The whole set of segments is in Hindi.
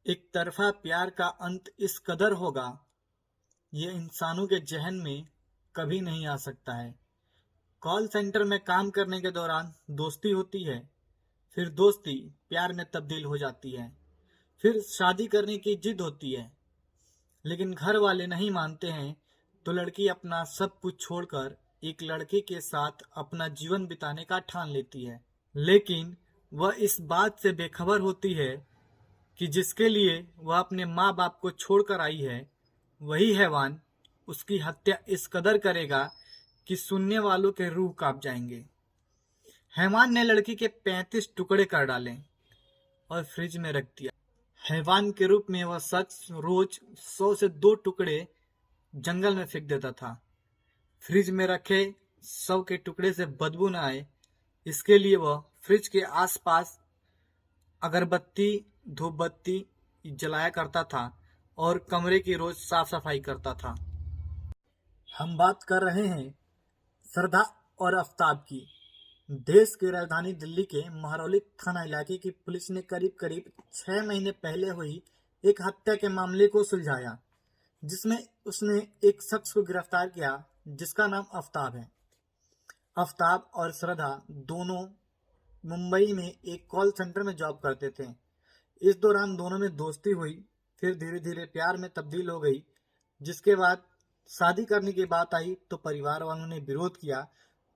एक तरफा प्यार का अंत इस कदर होगा, ये इंसानों के जहन में कभी नहीं आ सकता है। कॉल सेंटर में काम करने के दौरान दोस्ती होती है, फिर दोस्ती प्यार में तब्दील हो जाती है, फिर शादी करने की जिद होती है। लेकिन घर वाले नहीं मानते हैं तो लड़की अपना सब कुछ छोड़कर एक लड़के के साथ अपना जीवन बिताने का ठान लेती है। लेकिन वह इस बात से बेखबर होती है कि जिसके लिए वह अपने माँ बाप को छोड़कर आई है, वही हैवान उसकी हत्या इस कदर करेगा कि सुनने वालों के रूह कांप जाएंगे। हैवान ने लड़की के 35 टुकड़े कर डाले और फ्रिज में रख दिया। हैवान के रूप में वह शख्स रोज 100 से 2 टुकड़े जंगल में फेंक देता था। फ्रिज में रखे शव के टुकड़े से बदबू न आए, इसके लिए वह फ्रिज के आसपास अगरबत्ती, धूपबत्ती जलाया करता था और कमरे की रोज साफ सफाई करता था। हम बात कर रहे हैं श्रद्धा और आफ्ताब की। देश की राजधानी दिल्ली के महरौली थाना इलाके की पुलिस ने करीब करीब 6 महीने पहले हुई एक हत्या के मामले को सुलझाया, जिसमें उसने एक शख्स को गिरफ्तार किया जिसका नाम आफ्ताब है। आफ्ताब और श्रद्धा दोनों मुंबई में एक कॉल सेंटर में जॉब करते थे। इस दौरान दोनों में दोस्ती हुई, फिर धीरे धीरे प्यार में तब्दील हो गई। जिसके बाद शादी करने की बात आई तो परिवार वालों ने विरोध किया,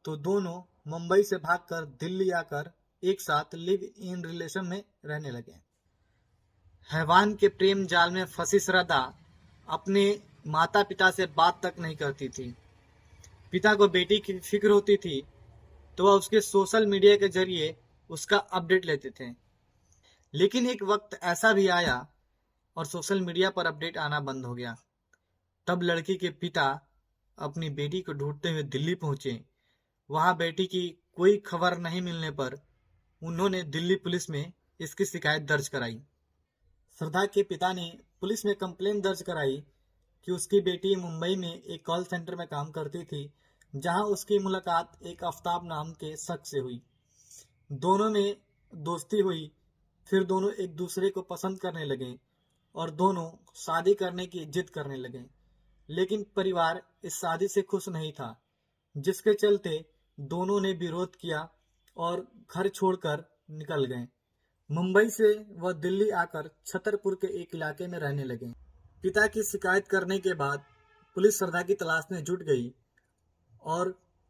तो दोनों मुंबई से भागकर दिल्ली आकर एक साथ लिव इन रिलेशन में रहने लगे। हैवान के प्रेम जाल में फंसी श्रद्धा अपने माता पिता से बात तक नहीं करती थी। पिता को बेटी की फिक्र होती थी तो वह उसके सोशल मीडिया के जरिए उसका अपडेट लेते थे। लेकिन एक वक्त ऐसा भी आया और सोशल मीडिया पर अपडेट आना बंद हो गया। तब लड़की के पिता अपनी बेटी को ढूंढते हुए दिल्ली पहुंचे। वहां बेटी की कोई खबर नहीं मिलने पर उन्होंने दिल्ली पुलिस में इसकी शिकायत दर्ज कराई। श्रद्धा के पिता ने पुलिस में कंप्लेन दर्ज कराई कि उसकी बेटी मुंबई में एक कॉल सेंटर में काम करती थी, जहां उसकी मुलाकात एक आफ्ताब नाम के शख्स से हुई। दोनों में दोस्ती हुई, फिर दोनों एक दूसरे को पसंद करने लगे और दोनों शादी करने की जिद करने लगे। लेकिन परिवार इस शादी से खुश नहीं था, जिसके चलते दोनों ने विरोध किया और घर छोड़कर निकल गए। मुंबई से वह दिल्ली आकर छतरपुर के एक इलाके में रहने लगे। पिता की शिकायत करने के बाद पुलिस श्रद्धा की तलाश में जुट गई और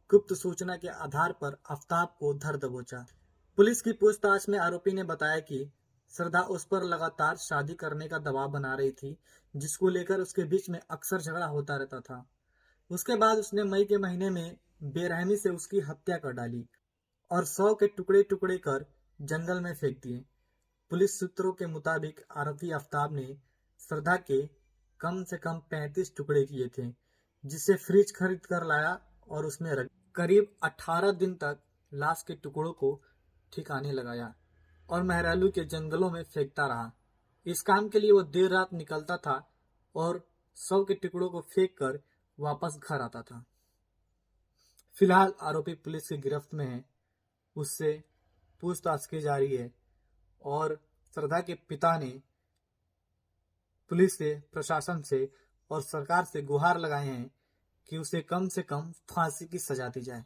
गुप्त सूचना के आधार पर आफ्ताब को धर दबोचा। पुलिस की पूछताछ में आरोपी ने बताया कि श्रद्धा उस पर लगातार शादी करने का दबाव बना रही थी, जिसको लेकर उसके बीच में अक्सर झगड़ा होता रहता था। उसके बाद उसने मई के महीने में बेरहमी से उसकी हत्या कर डाली और 100 के टुकड़े टुकड़े कर जंगल में फेंक दिए। पुलिस सूत्रों के मुताबिक आरोपी आफ्ताब ने श्रद्धा के कम से कम 35 टुकड़े किए थे, जिसे फ्रिज खरीद कर लाया और उसमें रख करीब 18 दिन तक लाश के टुकड़ों को ठिकाने लगाया और महरालू के जंगलों में फेंकता रहा। इस काम के लिए वो देर रात निकलता था और 100 के टुकड़ों को फेंक कर वापस घर आता था। फिलहाल आरोपी पुलिस की गिरफ्त में है, उससे पूछताछ की जा रही है और श्रद्धा के पिता ने पुलिस से, प्रशासन से और सरकार से गुहार लगाए हैं कि उसे कम से कम फांसी की सजा दी जाए।